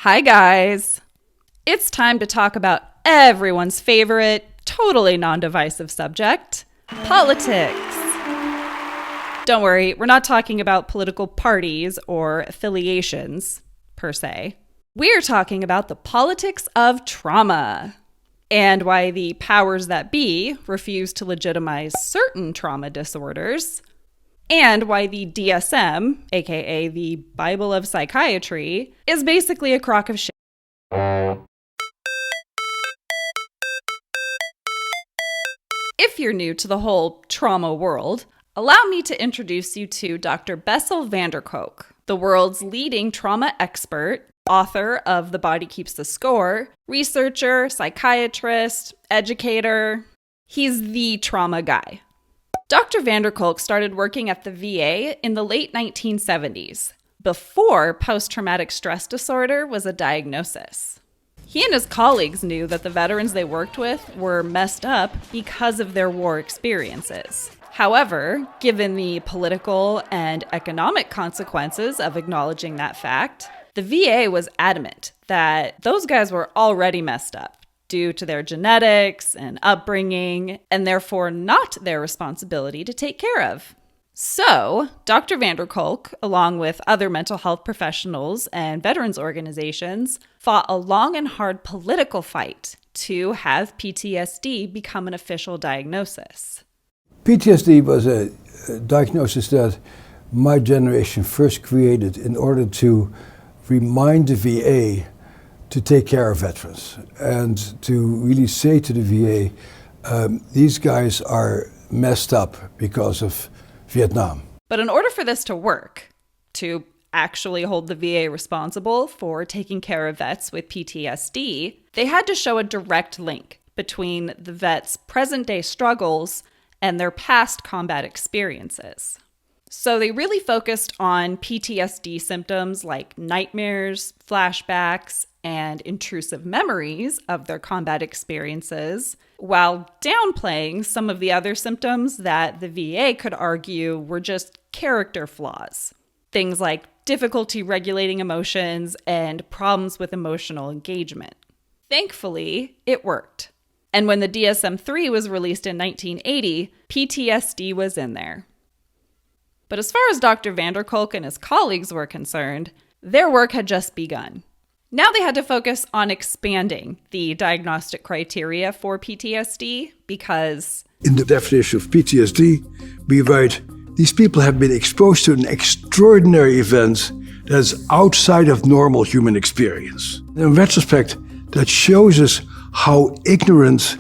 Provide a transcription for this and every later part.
Hi guys! It's time to talk about everyone's favorite, totally non-divisive subject, politics. Don't worry, we're not talking about political parties or affiliations, per se. We're talking about the politics of trauma and why the powers that be refuse to legitimize certain trauma disorders, and why the DSM, aka the Bible of Psychiatry, is basically a crock of shit. If you're new to the whole trauma world, allow me to introduce you to Dr. Bessel van der Kolk, the world's leading trauma expert, author of The Body Keeps the Score, researcher, psychiatrist, educator. He's the trauma guy. Dr. van der Kolk started working at the VA in the late 1970s, before post-traumatic stress disorder was a diagnosis. He and his colleagues knew that the veterans they worked with were messed up because of their war experiences. However, given the political and economic consequences of acknowledging that fact, the VA was adamant that those guys were already messed up due to their genetics and upbringing, and therefore not their responsibility to take care of. So, Dr. van der Kolk, along with other mental health professionals and veterans organizations, fought a long and hard political fight to have PTSD become an official diagnosis. PTSD was a diagnosis that my generation first created in order to remind the VA to take care of veterans and to really say to the VA, these guys are messed up because of Vietnam. But in order for this to work, to actually hold the VA responsible for taking care of vets with PTSD, they had to show a direct link between the vets' present-day struggles and their past combat experiences. So they really focused on PTSD symptoms like nightmares, flashbacks, and intrusive memories of their combat experiences, while downplaying some of the other symptoms that the VA could argue were just character flaws. Things like difficulty regulating emotions and problems with emotional engagement. Thankfully, it worked. And when the DSM-3 was released in 1980, PTSD was in there. But as far as Dr. van der Kolk and his colleagues were concerned, their work had just begun. Now they had to focus on expanding the diagnostic criteria for PTSD because, in the definition of PTSD, we write, these people have been exposed to an extraordinary event that's outside of normal human experience. In retrospect, that shows us how ignorant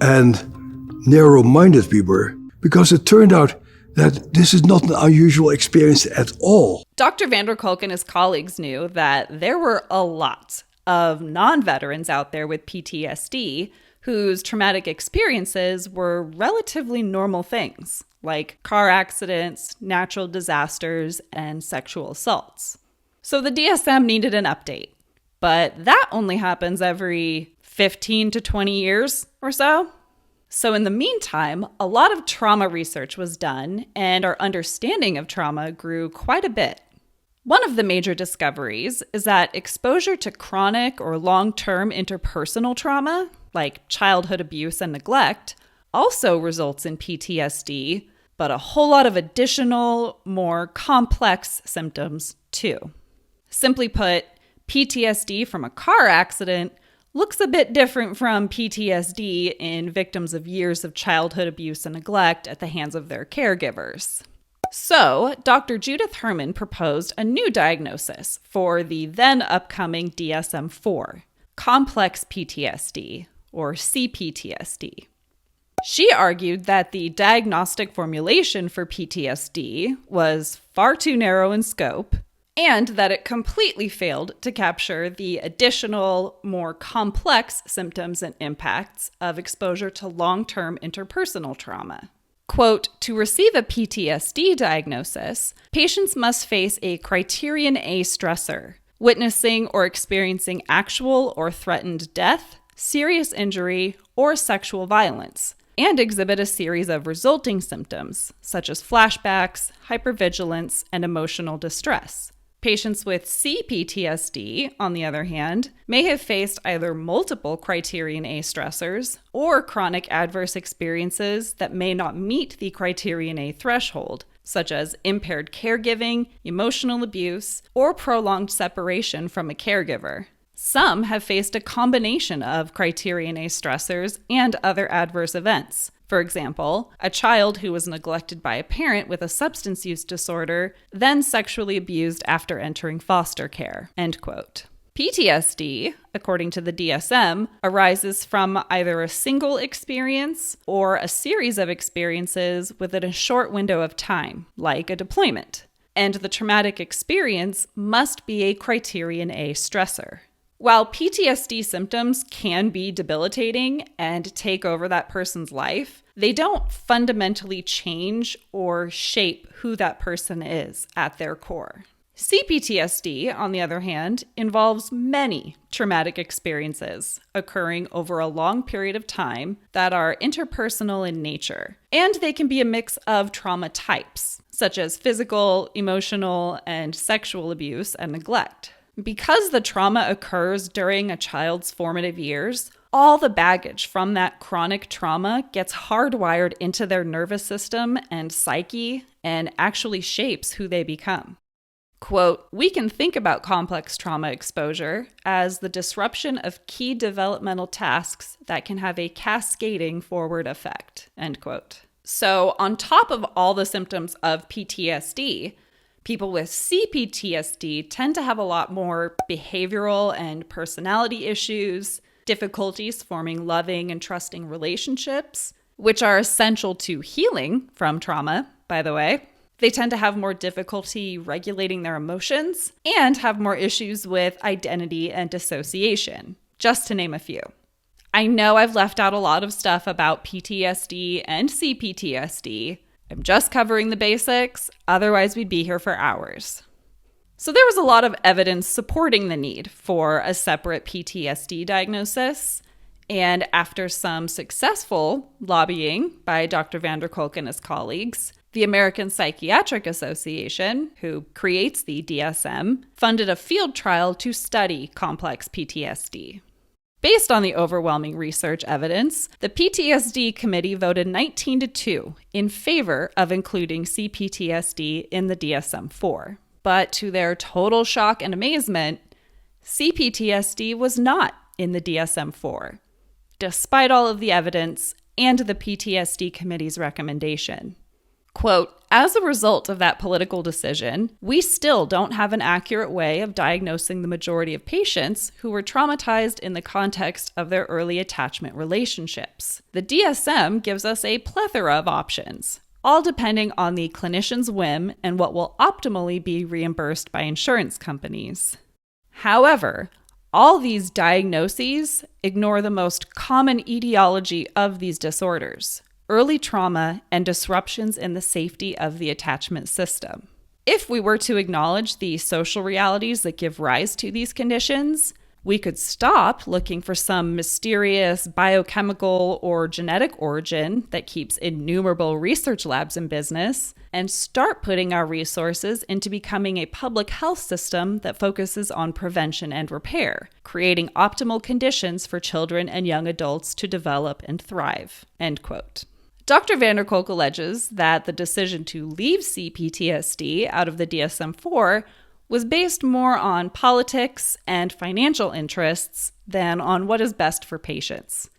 and narrow-minded we were, because it turned out that this is not an unusual experience at all. Dr. van der Kolk and his colleagues knew that there were a lot of non-veterans out there with PTSD whose traumatic experiences were relatively normal things, like car accidents, natural disasters, and sexual assaults. So the DSM needed an update, but that only happens every 15 to 20 years or so. So in the meantime, a lot of trauma research was done, and our understanding of trauma grew quite a bit. One of the major discoveries is that exposure to chronic or long-term interpersonal trauma, like childhood abuse and neglect, also results in PTSD, but a whole lot of additional, more complex symptoms too. Simply put, PTSD from a car accident looks a bit different from PTSD in victims of years of childhood abuse and neglect at the hands of their caregivers. So, Dr. Judith Herman proposed a new diagnosis for the then upcoming DSM-4, complex PTSD, or cPTSD. She argued that the diagnostic formulation for PTSD was far too narrow in scope, and that it completely failed to capture the additional, more complex symptoms and impacts of exposure to long-term interpersonal trauma. Quote, to receive a PTSD diagnosis, patients must face a Criterion A stressor, witnessing or experiencing actual or threatened death, serious injury, or sexual violence, and exhibit a series of resulting symptoms, such as flashbacks, hypervigilance, and emotional distress. Patients with cPTSD, on the other hand, may have faced either multiple Criterion A stressors or chronic adverse experiences that may not meet the Criterion A threshold, such as impaired caregiving, emotional abuse, or prolonged separation from a caregiver. Some have faced a combination of Criterion A stressors and other adverse events. For example, a child who was neglected by a parent with a substance use disorder, then sexually abused after entering foster care. End quote. PTSD, according to the DSM, arises from either a single experience or a series of experiences within a short window of time, like a deployment. And the traumatic experience must be a Criterion A stressor. While PTSD symptoms can be debilitating and take over that person's life, they don't fundamentally change or shape who that person is at their core. cPTSD, on the other hand, involves many traumatic experiences occurring over a long period of time that are interpersonal in nature, and they can be a mix of trauma types, such as physical, emotional, and sexual abuse and neglect. Because the trauma occurs during a child's formative years, all the baggage from that chronic trauma gets hardwired into their nervous system and psyche and actually shapes who they become. Quote, "We can think about complex trauma exposure as the disruption of key developmental tasks that can have a cascading forward effect." End quote. So on top of all the symptoms of PTSD, people with cPTSD tend to have a lot more behavioral and personality issues, difficulties forming loving and trusting relationships, which are essential to healing from trauma, by the way. They tend to have more difficulty regulating their emotions and have more issues with identity and dissociation, just to name a few. I know I've left out a lot of stuff about PTSD and cPTSD. I'm just covering the basics, otherwise we'd be here for hours. So there was a lot of evidence supporting the need for a separate PTSD diagnosis, and after some successful lobbying by Dr. van der Kolk and his colleagues, the American Psychiatric Association, who creates the DSM, funded a field trial to study complex PTSD. Based on the overwhelming research evidence, the PTSD committee voted 19-2 in favor of including cPTSD in the DSM-4. But to their total shock and amazement, cPTSD was not in the DSM-4, despite all of the evidence and the PTSD committee's recommendation. Quote, "As a result of that political decision, we still don't have an accurate way of diagnosing the majority of patients who were traumatized in the context of their early attachment relationships. The DSM gives us a plethora of options, all depending on the clinician's whim and what will optimally be reimbursed by insurance companies. However, all these diagnoses ignore the most common etiology of these disorders: early trauma and disruptions in the safety of the attachment system. If we were to acknowledge the social realities that give rise to these conditions, we could stop looking for some mysterious biochemical or genetic origin that keeps innumerable research labs in business and start putting our resources into becoming a public health system that focuses on prevention and repair, creating optimal conditions for children and young adults to develop and thrive." End quote. Dr. van der Kolk alleges that the decision to leave cPTSD out of the DSM-4 was based more on politics and financial interests than on what is best for patients.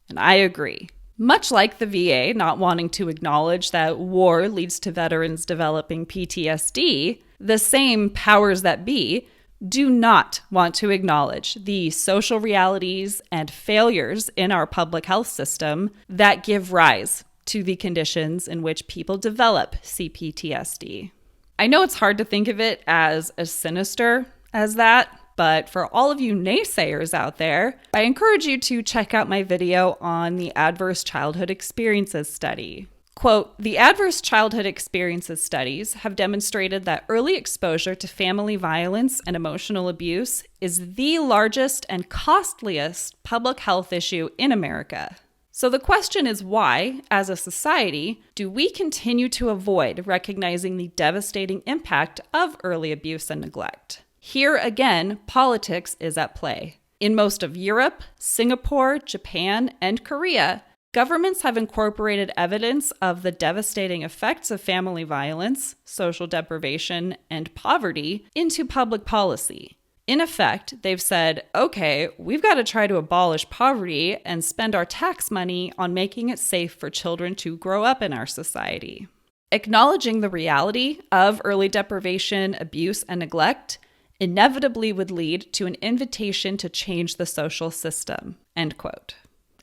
And I agree. Much like the VA not wanting to acknowledge that war leads to veterans developing PTSD, the same powers that be do not want to acknowledge the social realities and failures in our public health system that give rise to the conditions in which people develop cPTSD. I know it's hard to think of it as sinister as that, but for all of you naysayers out there, I encourage you to check out my video on the Adverse Childhood Experiences Study. Quote, "The adverse childhood experiences studies have demonstrated that early exposure to family violence and emotional abuse is the largest and costliest public health issue in America. So the question is why, as a society, do we continue to avoid recognizing the devastating impact of early abuse and neglect? Here again, politics is at play. In most of Europe, Singapore, Japan, and Korea, governments have incorporated evidence of the devastating effects of family violence, social deprivation, and poverty into public policy. In effect, they've said, okay, we've got to try to abolish poverty and spend our tax money on making it safe for children to grow up in our society. Acknowledging the reality of early deprivation, abuse, and neglect inevitably would lead to an invitation to change the social system, end quote.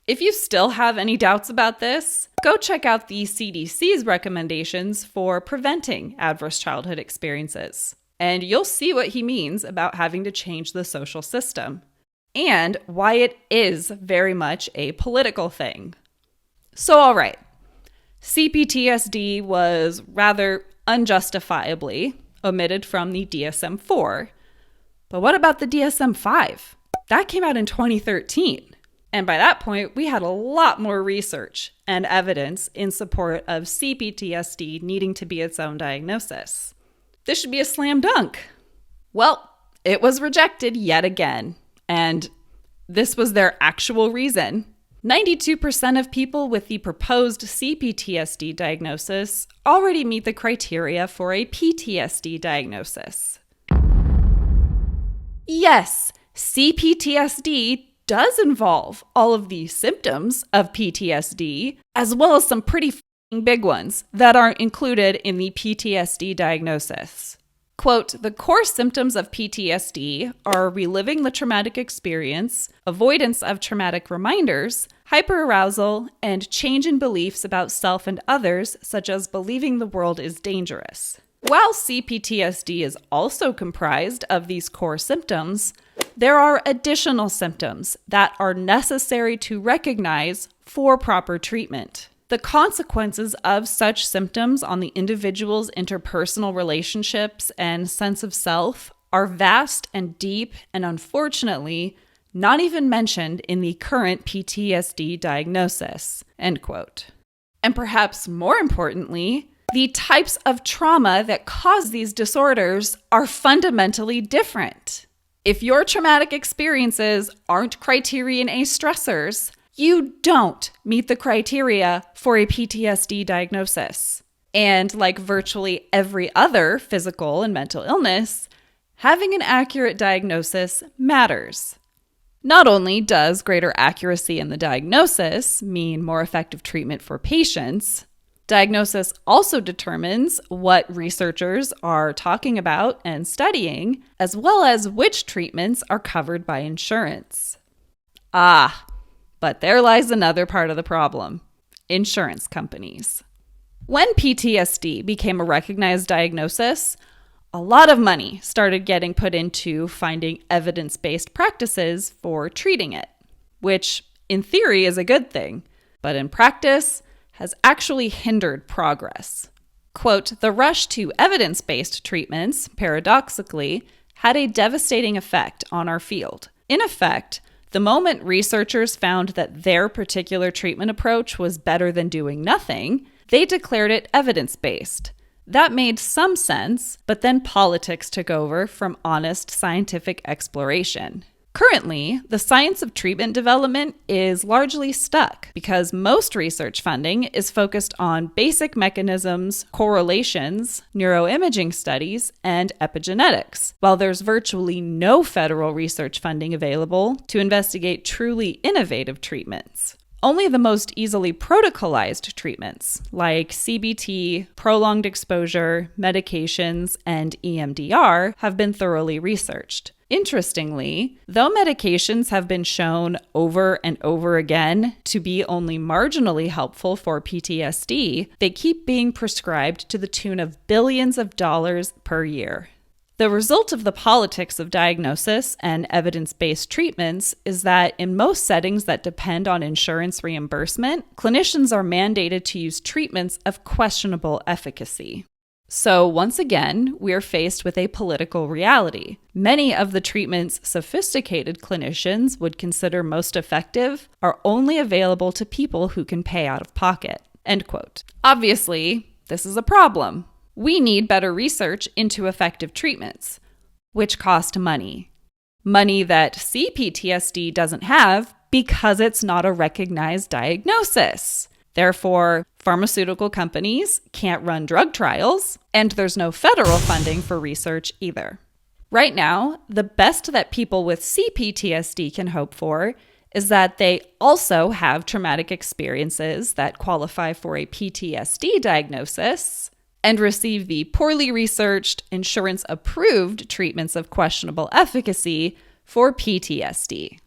If you still have any doubts about this, go check out the CDC's recommendations for preventing adverse childhood experiences. And you'll see what he means about having to change the social system, and why it is very much a political thing. So, all right, cPTSD was rather unjustifiably omitted from the DSM-4. But what about the DSM-5? That came out in 2013. And by that point, we had a lot more research and evidence in support of cPTSD needing to be its own diagnosis. This should be a slam dunk. Well, it was rejected yet again. And this was their actual reason. 92% of people with the proposed cPTSD diagnosis already meet the criteria for a PTSD diagnosis. Yes, cPTSD does involve all of the symptoms of PTSD, as well as some pretty big ones that aren't included in the PTSD diagnosis. Quote, the core symptoms of PTSD are reliving the traumatic experience, avoidance of traumatic reminders, hyperarousal, and change in beliefs about self and others, such as believing the world is dangerous. While cPTSD is also comprised of these core symptoms, there are additional symptoms that are necessary to recognize for proper treatment. The consequences of such symptoms on the individual's interpersonal relationships and sense of self are vast and deep, and unfortunately, not even mentioned in the current PTSD diagnosis, end quote. And perhaps more importantly, the types of trauma that cause these disorders are fundamentally different. If your traumatic experiences aren't criterion A stressors, you don't meet the criteria for a PTSD diagnosis. And like virtually every other physical and mental illness, having an accurate diagnosis matters. Not only does greater accuracy in the diagnosis mean more effective treatment for patients, diagnosis also determines what researchers are talking about and studying, as well as which treatments are covered by insurance. But there lies another part of the problem: insurance companies. When PTSD became a recognized diagnosis, a lot of money started getting put into finding evidence-based practices for treating it, which in theory is a good thing, but in practice has actually hindered progress. Quote, the rush to evidence-based treatments, paradoxically, had a devastating effect on our field. In effect, the moment researchers found that their particular treatment approach was better than doing nothing, they declared it evidence-based. That made some sense, but then politics took over from honest scientific exploration. Currently, the science of treatment development is largely stuck because most research funding is focused on basic mechanisms, correlations, neuroimaging studies, and epigenetics, while there's virtually no federal research funding available to investigate truly innovative treatments. Only the most easily protocolized treatments, like CBT, prolonged exposure, medications, and EMDR, have been thoroughly researched. Interestingly, though medications have been shown over and over again to be only marginally helpful for PTSD, they keep being prescribed to the tune of billions of dollars per year. The result of the politics of diagnosis and evidence-based treatments is that in most settings that depend on insurance reimbursement, clinicians are mandated to use treatments of questionable efficacy. So once again, we're faced with a political reality. Many of the treatments sophisticated clinicians would consider most effective are only available to people who can pay out of pocket. End quote. Obviously, this is a problem. We need better research into effective treatments, which cost money. Money that cPTSD doesn't have because it's not a recognized diagnosis. Therefore, pharmaceutical companies can't run drug trials, and there's no federal funding for research either. Right now, the best that people with cPTSD can hope for is that they also have traumatic experiences that qualify for a PTSD diagnosis and receive the poorly researched, insurance-approved treatments of questionable efficacy for PTSD.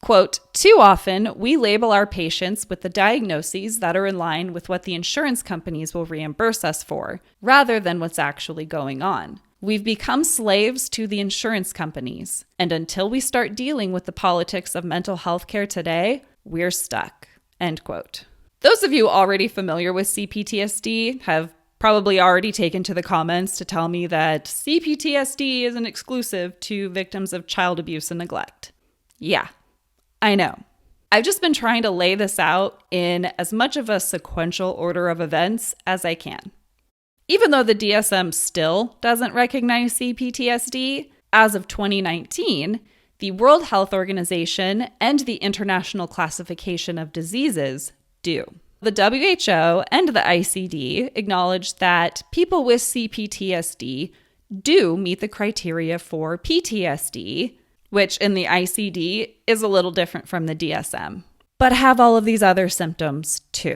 Quote, too often, we label our patients with the diagnoses that are in line with what the insurance companies will reimburse us for, rather than what's actually going on. We've become slaves to the insurance companies, and until we start dealing with the politics of mental health care today, we're stuck. End quote. Those of you already familiar with cPTSD have probably already taken to the comments to tell me that cPTSD isn't exclusive to victims of child abuse and neglect. Yeah. I know. I've just been trying to lay this out in as much of a sequential order of events as I can. Even though the DSM still doesn't recognize cPTSD, as of 2019, the World Health Organization and the International Classification of Diseases do. The WHO and the ICD acknowledge that people with cPTSD do meet the criteria for PTSD, which in the ICD is a little different from the DSM, but have all of these other symptoms too.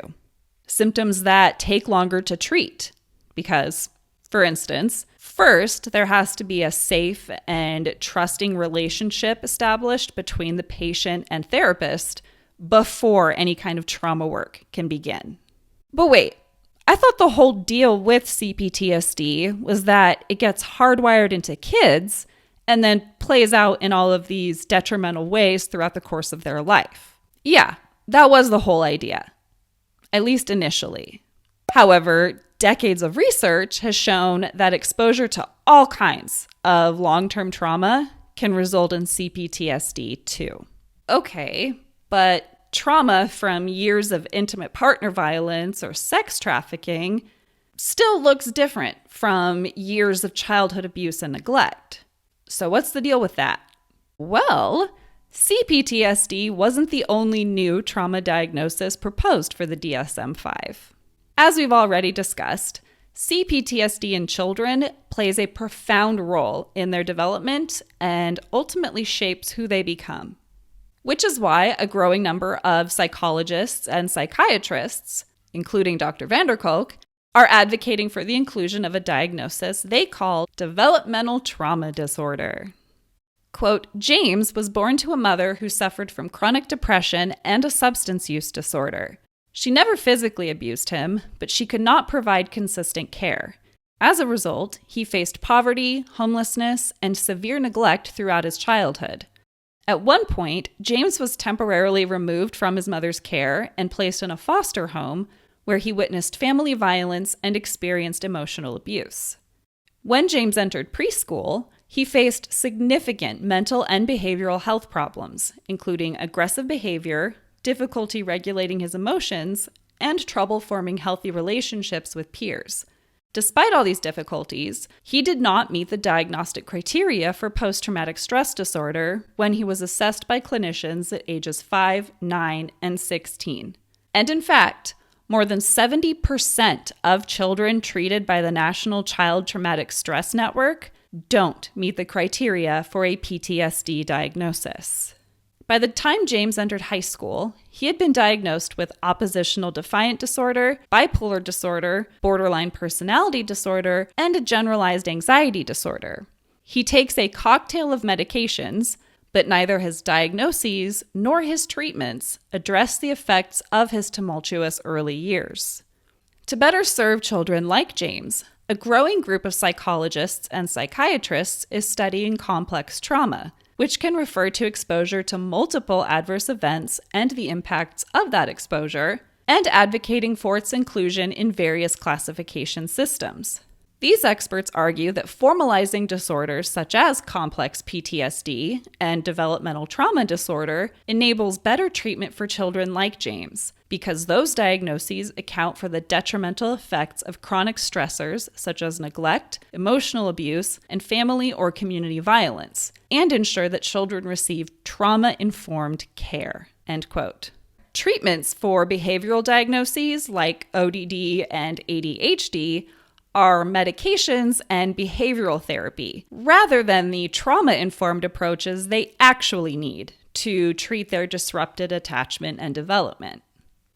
Symptoms that take longer to treat because, for instance, first, there has to be a safe and trusting relationship established between the patient and therapist before any kind of trauma work can begin. But wait, I thought the whole deal with cPTSD was that it gets hardwired into kids and then plays out in all of these detrimental ways throughout the course of their life. Yeah, that was the whole idea, at least initially. However, decades of research has shown that exposure to all kinds of long-term trauma can result in cPTSD too. Okay, but trauma from years of intimate partner violence or sex trafficking still looks different from years of childhood abuse and neglect. So what's the deal with that? Well, cPTSD wasn't the only new trauma diagnosis proposed for the DSM-5. As we've already discussed, cPTSD in children plays a profound role in their development and ultimately shapes who they become. Which is why a growing number of psychologists and psychiatrists, including Dr. Vanderkolk, are advocating for the inclusion of a diagnosis they call developmental trauma disorder. Quote, James was born to a mother who suffered from chronic depression and a substance use disorder. She never physically abused him, but she could not provide consistent care. As a result, he faced poverty, homelessness, and severe neglect throughout his childhood. At one point, James was temporarily removed from his mother's care and placed in a foster home where he witnessed family violence and experienced emotional abuse. When James entered preschool, he faced significant mental and behavioral health problems, including aggressive behavior, difficulty regulating his emotions, and trouble forming healthy relationships with peers. Despite all these difficulties, he did not meet the diagnostic criteria for post-traumatic stress disorder when he was assessed by clinicians at ages 5, 9, and 16. And in fact, more than 70% of children treated by the National Child Traumatic Stress Network don't meet the criteria for a PTSD diagnosis. By the time James entered high school, he had been diagnosed with oppositional defiant disorder, bipolar disorder, borderline personality disorder, and a generalized anxiety disorder. He takes a cocktail of medications, but neither his diagnoses nor his treatments address the effects of his tumultuous early years. To better serve children like James, a growing group of psychologists and psychiatrists is studying complex trauma, which can refer to exposure to multiple adverse events and the impacts of that exposure, and advocating for its inclusion in various classification systems. These experts argue that formalizing disorders such as complex PTSD and developmental trauma disorder enables better treatment for children like James, because those diagnoses account for the detrimental effects of chronic stressors such as neglect, emotional abuse, and family or community violence, and ensure that children receive trauma-informed care. End quote. Treatments for behavioral diagnoses like ODD and ADHD are medications and behavioral therapy, rather than the trauma-informed approaches they actually need to treat their disrupted attachment and development.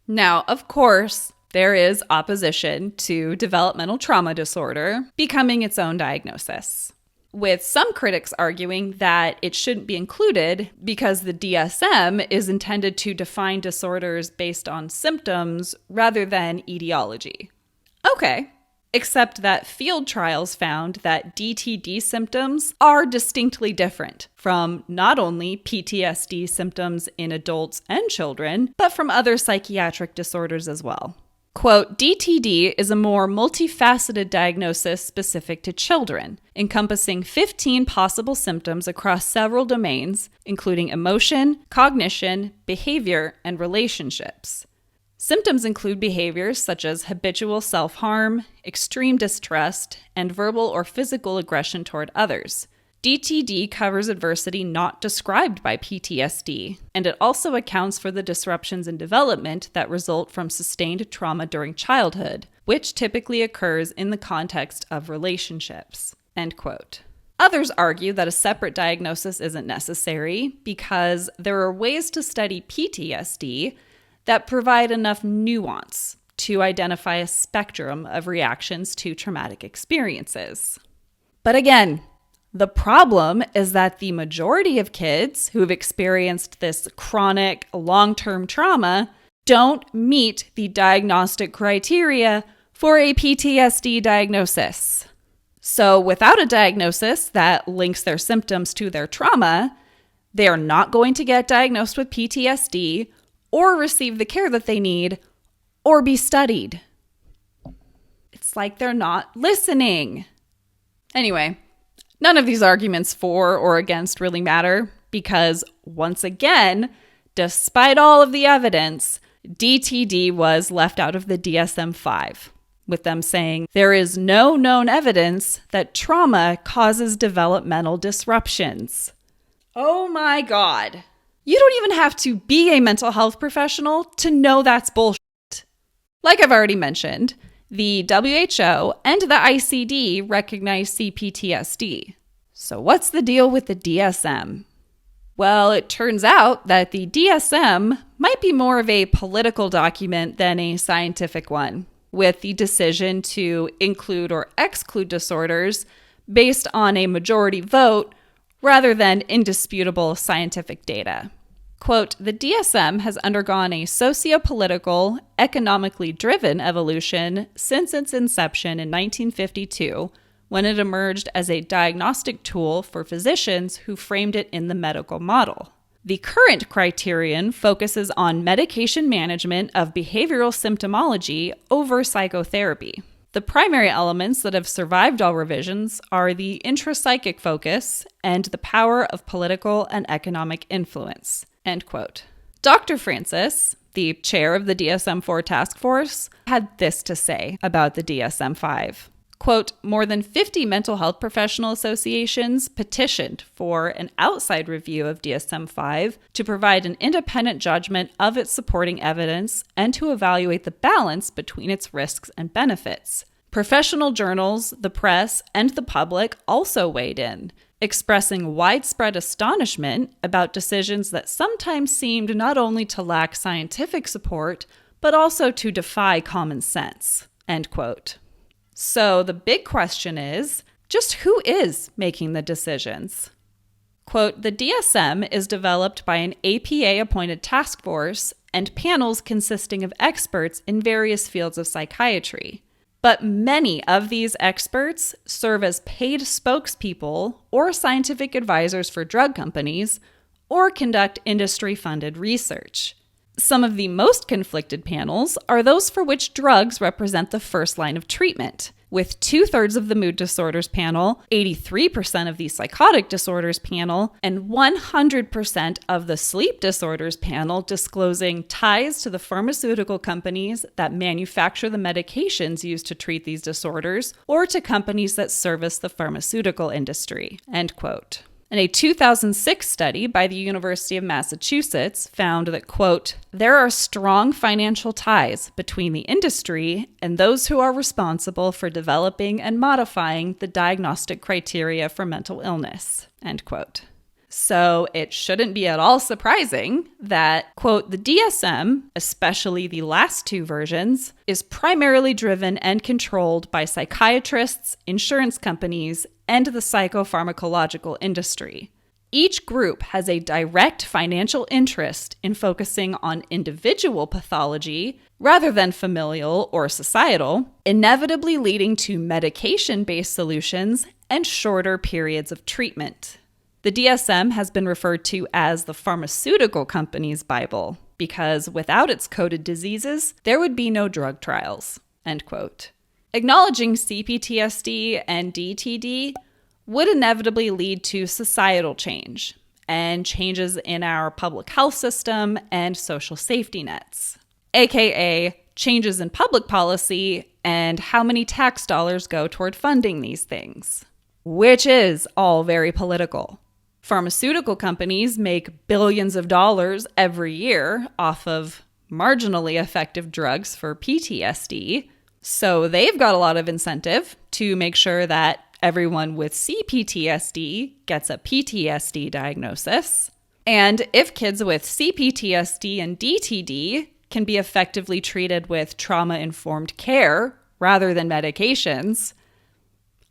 Now, of course, there is opposition to developmental trauma disorder becoming its own diagnosis, with some critics arguing that it shouldn't be included because the DSM is intended to define disorders based on symptoms rather than etiology. Okay. Except that field trials found that DTD symptoms are distinctly different from not only PTSD symptoms in adults and children, but from other psychiatric disorders as well. Quote, DTD is a more multifaceted diagnosis specific to children, encompassing 15 possible symptoms across several domains, including emotion, cognition, behavior, and relationships. Symptoms include behaviors such as habitual self-harm, extreme distrust, and verbal or physical aggression toward others. DTD covers adversity not described by PTSD, and it also accounts for the disruptions in development that result from sustained trauma during childhood, which typically occurs in the context of relationships. End quote. Others argue that a separate diagnosis isn't necessary because there are ways to study PTSD that provide enough nuance to identify a spectrum of reactions to traumatic experiences. But again, the problem is that the majority of kids who've experienced this chronic, long-term trauma don't meet the diagnostic criteria for a PTSD diagnosis. So without a diagnosis that links their symptoms to their trauma, they are not going to get diagnosed with PTSD or receive the care that they need, or be studied. It's like they're not listening. Anyway, none of these arguments for or against really matter because, once again, despite all of the evidence, DTD was left out of the DSM-5, with them saying there is no known evidence that trauma causes developmental disruptions. Oh my God. You don't even have to be a mental health professional to know that's bullshit. Like I've already mentioned, the WHO and the ICD recognize cPTSD. So what's the deal with the DSM? Well, it turns out that the DSM might be more of a political document than a scientific one, with the decision to include or exclude disorders based on a majority vote rather than indisputable scientific data. Quote, the DSM has undergone a socio-political, economically driven evolution since its inception in 1952, when it emerged as a diagnostic tool for physicians who framed it in the medical model. The current criterion focuses on medication management of behavioral symptomology over psychotherapy. The primary elements that have survived all revisions are the intrapsychic focus and the power of political and economic influence. End quote. Dr. Francis, the chair of the DSM-4 task force, had this to say about the DSM-5. Quote, more than 50 mental health professional associations petitioned for an outside review of DSM-5 to provide an independent judgment of its supporting evidence and to evaluate the balance between its risks and benefits. Professional journals, the press, and the public also weighed in, expressing widespread astonishment about decisions that sometimes seemed not only to lack scientific support, but also to defy common sense. End quote. So the big question is, just who is making the decisions? Quote, the DSM is developed by an APA-appointed task force and panels consisting of experts in various fields of psychiatry. But many of these experts serve as paid spokespeople or scientific advisors for drug companies or conduct industry-funded research. Some of the most conflicted panels are those for which drugs represent the first line of treatment, with 2/3 of the mood disorders panel, 83% of the psychotic disorders panel, and 100% of the sleep disorders panel disclosing ties to the pharmaceutical companies that manufacture the medications used to treat these disorders, or to companies that service the pharmaceutical industry, end quote. And a 2006 study by the University of Massachusetts found that, quote, there are strong financial ties between the industry and those who are responsible for developing and modifying the diagnostic criteria for mental illness, end quote. So it shouldn't be at all surprising that, quote, the DSM, especially the last two versions, is primarily driven and controlled by psychiatrists, insurance companies, and the psychopharmacological industry. Each group has a direct financial interest in focusing on individual pathology rather than familial or societal, inevitably leading to medication-based solutions and shorter periods of treatment. The DSM has been referred to as the pharmaceutical company's Bible because without its coded diseases, there would be no drug trials, end quote. Acknowledging cPTSD and DTD would inevitably lead to societal change and changes in our public health system and social safety nets, aka changes in public policy and how many tax dollars go toward funding these things, which is all very political. Pharmaceutical companies make billions of dollars every year off of marginally effective drugs for PTSD, so they've got a lot of incentive to make sure that everyone with cPTSD gets a PTSD diagnosis. And if kids with cPTSD and DTD can be effectively treated with trauma-informed care rather than medications,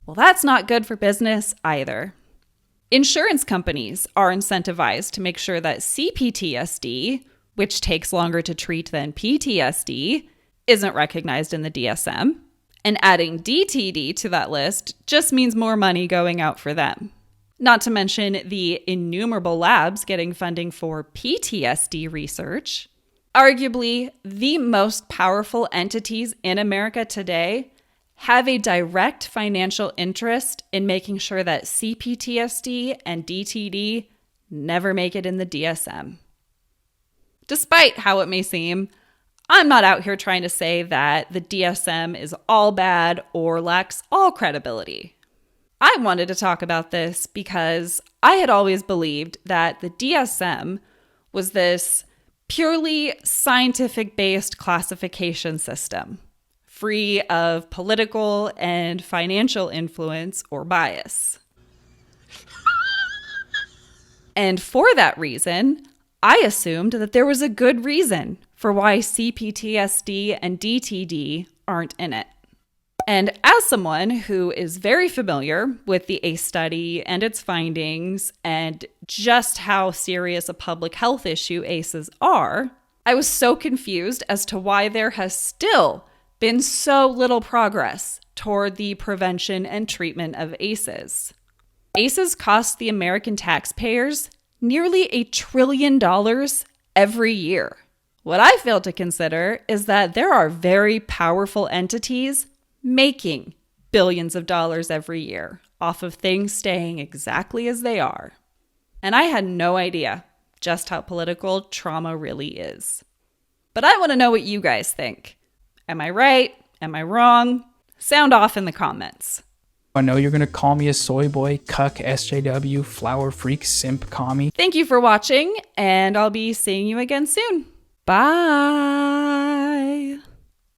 well, that's not good for business either. Insurance companies are incentivized to make sure that cPTSD, which takes longer to treat than PTSD, isn't recognized in the DSM. And adding DTD to that list just means more money going out for them. Not to mention the innumerable labs getting funding for PTSD research. Arguably, the most powerful entities in America today have a direct financial interest in making sure that cPTSD and DTD never make it in the DSM. Despite how it may seem, I'm not out here trying to say that the DSM is all bad or lacks all credibility. I wanted to talk about this because I had always believed that the DSM was this purely scientific-based classification system, free of political and financial influence or bias. And for that reason, I assumed that there was a good reason for why cPTSD and DTD aren't in it. And as someone who is very familiar with the ACE study and its findings and just how serious a public health issue ACEs are, I was so confused as to why there has still been so little progress toward the prevention and treatment of ACEs. ACEs cost the American taxpayers nearly $1 trillion every year. What I fail to consider is that there are very powerful entities making billions of dollars every year off of things staying exactly as they are. And I had no idea just how political trauma really is. But I want to know what you guys think. Am I right? Am I wrong? Sound off in the comments. I know you're going to call me a soy boy, cuck, SJW, flower freak, simp, commie. Thank you for watching, and I'll be seeing you again soon. Bye.